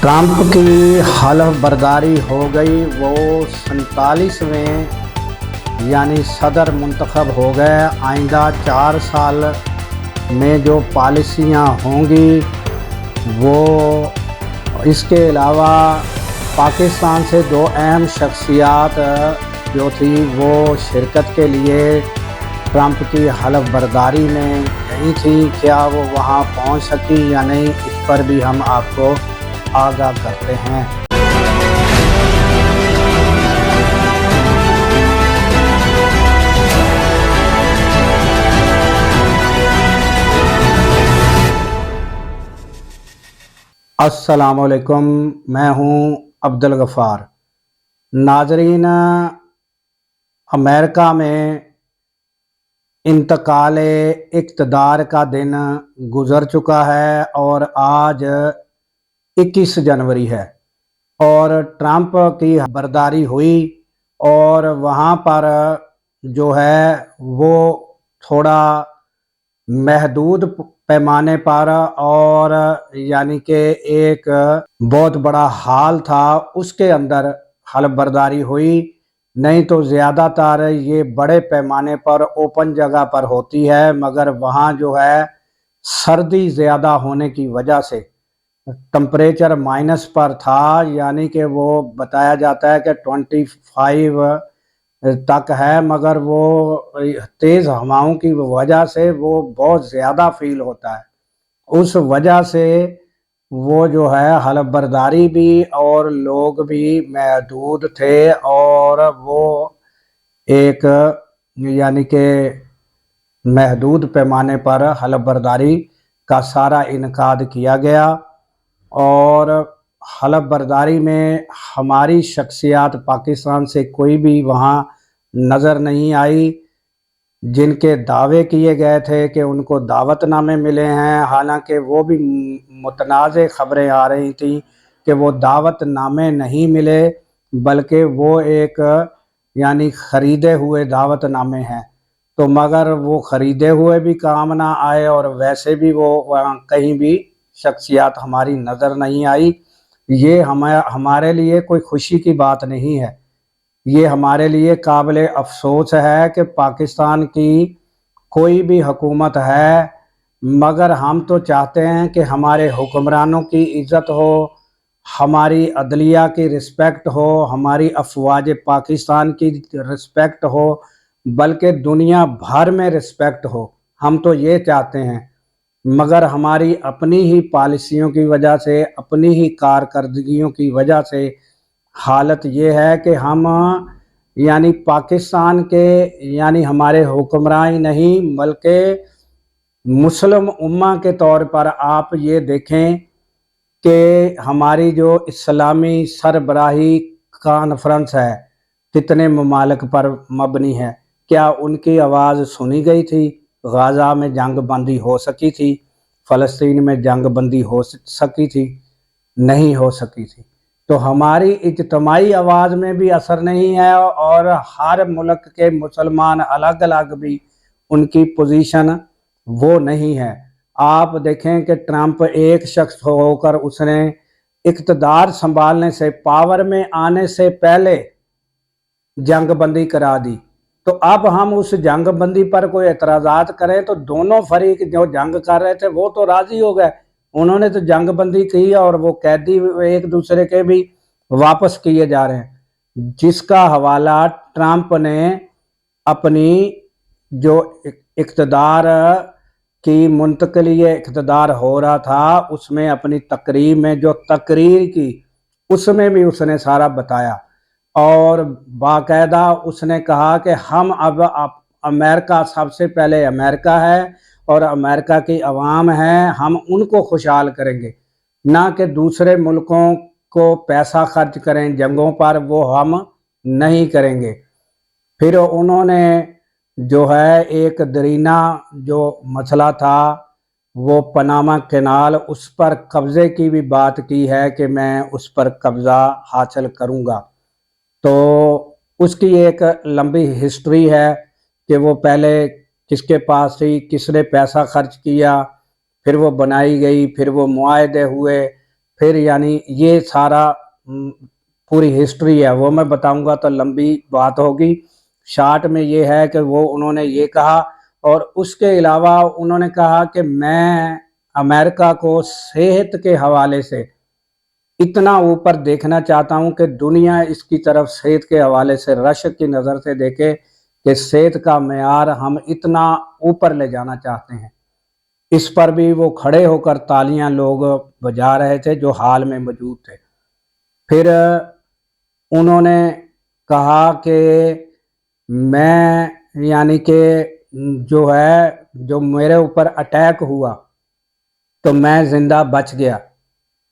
Trump کی حلف برداری ہو گئی، وہ 47ویں یعنی صدر منتخب ہو گئے۔ آئندہ 4 سال میں جو پالیسیاں ہوں گی وہ اس کے علاوہ پاکستان سے 2 اہم شخصیات جو تھی وہ شرکت کے لیے ٹرمپ کی حلف برداری میں نہیں تھی۔ کیا وہ وہاں پہنچ سکی یا نہیں، اس پر بھی ہم آپ کو آگاہ کرتے ہیں۔ السلام علیکم، میں ہوں عبدالغفار۔ ناظرین، امریکہ میں انتقال اقتدار کا دن گزر چکا ہے اور آج 21 جنوری ہے اور ٹرمپ کی برداری ہوئی اور وہاں پر جو ہے وہ تھوڑا محدود پیمانے پر اور یعنی کہ ایک بہت بڑا ہال تھا، اس کے اندر حلف برداری ہوئی، نہیں تو زیادہ تر یہ بڑے پیمانے پر اوپن جگہ پر ہوتی ہے، مگر وہاں جو ہے سردی زیادہ ہونے کی وجہ سے ٹمپریچر مائنس پر تھا، یعنی کہ وہ بتایا جاتا ہے کہ 25 تک ہے، مگر وہ تیز ہواؤں کی وجہ سے وہ بہت زیادہ فیل ہوتا ہے۔ اس وجہ سے وہ جو ہے حلف برداری بھی اور لوگ بھی محدود تھے اور وہ ایک یعنی کہ محدود پیمانے پر حلف برداری کا سارا انعقاد کیا گیا اور حلف برداری میں ہماری شخصیات پاکستان سے کوئی بھی وہاں نظر نہیں آئی۔ جن کے دعوے کیے گئے تھے کہ ان کو دعوت نامے ملے ہیں، حالانکہ وہ بھی متنازع خبریں آ رہی تھیں کہ وہ دعوت نامے نہیں ملے بلکہ وہ ایک یعنی خریدے ہوئے دعوت نامے ہیں، تو مگر وہ خریدے ہوئے بھی کام نہ آئے اور ویسے بھی وہ وہاں کہیں بھی شخصیات ہماری نظر نہیں آئی۔ یہ ہمارے لیے کوئی خوشی کی بات نہیں ہے، یہ ہمارے لیے قابل افسوس ہے کہ پاکستان کی کوئی بھی حکومت ہے، مگر ہم تو چاہتے ہیں کہ ہمارے حکمرانوں کی عزت ہو، ہماری عدلیہ کی رسپیکٹ ہو، ہماری افواج پاکستان کی رسپیکٹ ہو، بلکہ دنیا بھر میں رسپیکٹ ہو، ہم تو یہ چاہتے ہیں، مگر ہماری اپنی ہی پالیسیوں کی وجہ سے، اپنی ہی کارکردگیوں کی وجہ سے حالت یہ ہے کہ ہم یعنی پاکستان کے یعنی ہمارے حکمران ہی نہیں بلکہ مسلم امہ کے طور پر آپ یہ دیکھیں کہ ہماری جو اسلامی سربراہی کانفرنس ہے کتنے ممالک پر مبنی ہے، کیا ان کی آواز سنی گئی تھی؟ غزہ میں جنگ بندی ہو سکی تھی؟ فلسطین میں جنگ بندی ہو سکی تھی؟ نہیں ہو سکی تھی۔ تو ہماری اجتماعی آواز میں بھی اثر نہیں ہے اور ہر ملک کے مسلمان الگ الگ بھی ان کی پوزیشن وہ نہیں ہے۔ آپ دیکھیں کہ ٹرمپ ایک شخص ہو کر اس نے اقتدار سنبھالنے سے، پاور میں آنے سے پہلے جنگ بندی کرا دی، تو اب ہم اس جنگ بندی پر کوئی اعتراضات کریں تو دونوں فریق جو جنگ کر رہے تھے وہ تو راضی ہو گئے، انہوں نے تو جنگ بندی کی اور وہ قیدی ایک دوسرے کے بھی واپس کیے جا رہے ہیں، جس کا حوالہ ٹرمپ نے اپنی جو اقتدار کی منتقلی اقتدار ہو رہا تھا اس میں اپنی تقریر میں جو تقریر کی اس میں بھی اس نے سارا بتایا اور باقاعدہ اس نے کہا کہ ہم اب امریکہ سب سے پہلے امریکہ ہے اور امریکہ کی عوام ہے، ہم ان کو خوشحال کریں گے، نہ کہ دوسرے ملکوں کو پیسہ خرچ کریں جنگوں پر، وہ ہم نہیں کریں گے۔ پھر انہوں نے جو ہے ایک درینہ جو مسئلہ تھا وہ پاناما کینال، اس پر قبضے کی بھی بات کی ہے کہ میں اس پر قبضہ حاصل کروں گا، تو اس کی ایک لمبی ہسٹری ہے کہ وہ پہلے کس کے پاس تھی، کس نے پیسہ خرچ کیا، پھر وہ بنائی گئی، پھر وہ معاہدے ہوئے، پھر یعنی یہ سارا پوری ہسٹری ہے وہ میں بتاؤں گا تو لمبی بات ہوگی. شارٹ میں یہ ہے کہ وہ انہوں نے یہ کہا، اور اس کے علاوہ انہوں نے کہا کہ میں امریکہ کو صحت کے حوالے سے اتنا اوپر دیکھنا چاہتا ہوں کہ دنیا اس کی طرف صحت کے حوالے سے رشک کی نظر سے دیکھے کہ صحت کا معیار ہم اتنا اوپر لے جانا چاہتے ہیں. اس پر بھی وہ کھڑے ہو کر تالیاں لوگ بجا رہے تھے جو حال میں موجود تھے. پھر انہوں نے کہا کہ میں یعنی کہ جو میرے اوپر اٹیک ہوا تو میں زندہ بچ گیا،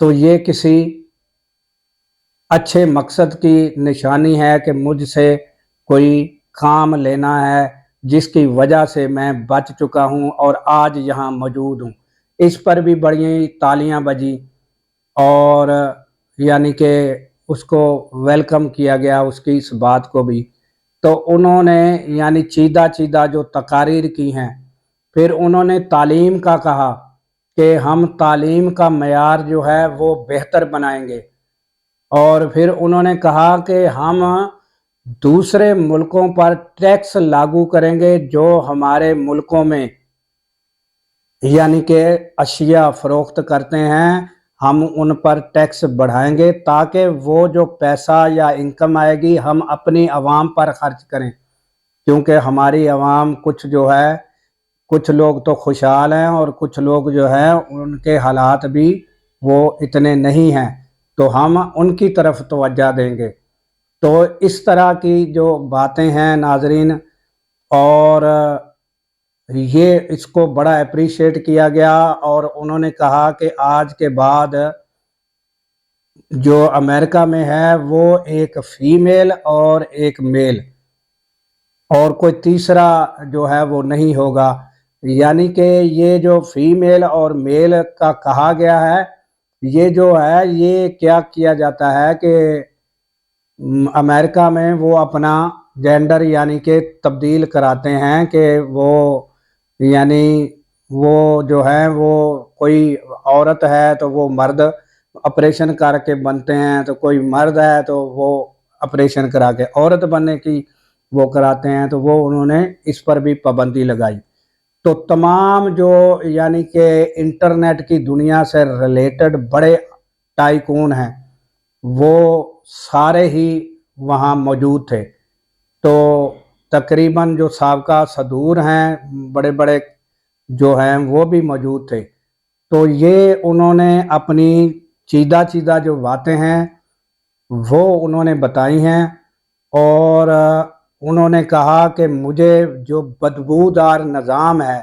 تو یہ کسی اچھے مقصد کی نشانی ہے کہ مجھ سے کوئی کام لینا ہے جس کی وجہ سے میں بچ چکا ہوں اور آج یہاں موجود ہوں. اس پر بھی بڑی تالیاں بجی اور یعنی کہ اس کو ویلکم کیا گیا اس کی اس بات کو بھی. تو انہوں نے یعنی چیدہ جو تقاریر کی ہیں. پھر انہوں نے تعلیم کا کہا کہ ہم تعلیم کا معیار جو ہے وہ بہتر بنائیں گے، اور پھر انہوں نے کہا کہ ہم دوسرے ملکوں پر ٹیکس لاگو کریں گے جو ہمارے ملکوں میں یعنی کہ اشیاء فروخت کرتے ہیں، ہم ان پر ٹیکس بڑھائیں گے تاکہ وہ جو پیسہ یا انکم آئے گی ہم اپنی عوام پر خرچ کریں. کیونکہ ہماری عوام کچھ لوگ تو خوشحال ہیں اور کچھ لوگ جو ہیں ان کے حالات بھی وہ اتنے نہیں ہیں، تو ہم ان کی طرف توجہ دیں گے. تو اس طرح کی جو باتیں ہیں ناظرین، اور یہ اس کو بڑا اپریشیٹ کیا گیا. اور انہوں نے کہا کہ آج کے بعد جو امریکہ میں ہے وہ ایک فیمیل اور ایک میل، اور کوئی تیسرا جو ہے وہ نہیں ہوگا. یعنی کہ یہ جو فیمیل اور میل کا کہا گیا ہے، یہ جو ہے یہ کیا کیا جاتا ہے کہ امریکہ میں وہ اپنا جینڈر یعنی کہ تبدیل کراتے ہیں کہ وہ یعنی وہ جو ہے وہ کوئی عورت ہے تو وہ مرد آپریشن کر کے بنتے ہیں، تو کوئی مرد ہے تو وہ آپریشن کرا کے عورت بننے کی وہ کراتے ہیں. تو وہ انہوں نے اس پر بھی پابندی لگائی. تو تمام جو یعنی کہ انٹرنیٹ کی دنیا سے ریلیٹڈ بڑے ٹائکون ہیں وہ سارے ہی وہاں موجود تھے. تو تقریباً جو سابقہ صدور ہیں بڑے بڑے جو ہیں وہ بھی موجود تھے. تو یہ انہوں نے اپنی چیدہ جو باتیں ہیں وہ انہوں نے بتائی ہیں، اور انہوں نے کہا کہ مجھے جو بدبودار نظام ہے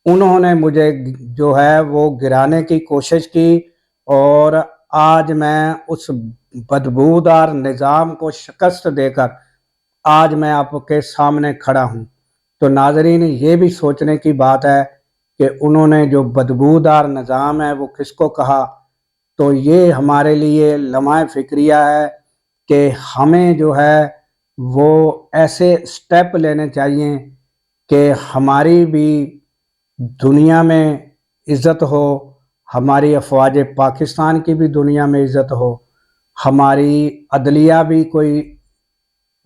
انہوں نے مجھے جو ہے وہ گرانے کی کوشش کی، اور آج میں اس بدبودار نظام کو شکست دے کر آج میں آپ کے سامنے کھڑا ہوں. تو ناظرین یہ بھی سوچنے کی بات ہے کہ انہوں نے جو بدبودار نظام ہے وہ کس کو کہا. تو یہ ہمارے لیے لمحہ فکریہ ہے کہ ہمیں جو ہے وہ ایسے سٹیپ لینے چاہیے کہ ہماری بھی دنیا میں عزت ہو، ہماری افواج پاکستان کی بھی دنیا میں عزت ہو، ہماری عدلیہ بھی کوئی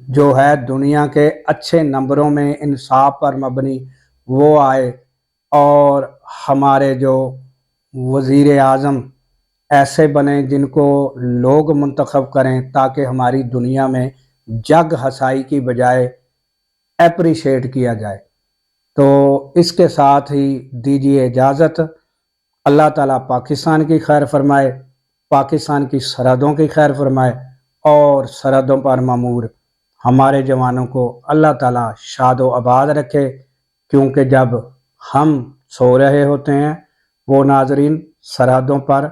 جو ہے دنیا کے اچھے نمبروں میں انصاف پر مبنی وہ آئے، اور ہمارے جو وزیر اعظم ایسے بنیں جن کو لوگ منتخب کریں تاکہ ہماری دنیا میں جگ ہسائی کی بجائے اپریشیٹ کیا جائے. تو اس کے ساتھ ہی دیجیے اجازت. اللہ تعالیٰ پاکستان کی خیر فرمائے، پاکستان کی سرحدوں کی خیر فرمائے، اور سرحدوں پر مامور ہمارے جوانوں کو اللہ تعالیٰ شاد و آباد رکھے. کیونکہ جب ہم سو رہے ہوتے ہیں وہ ناظرین سرحدوں پر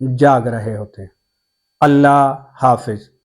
جاگ رہے ہوتے ہیں. اللہ حافظ.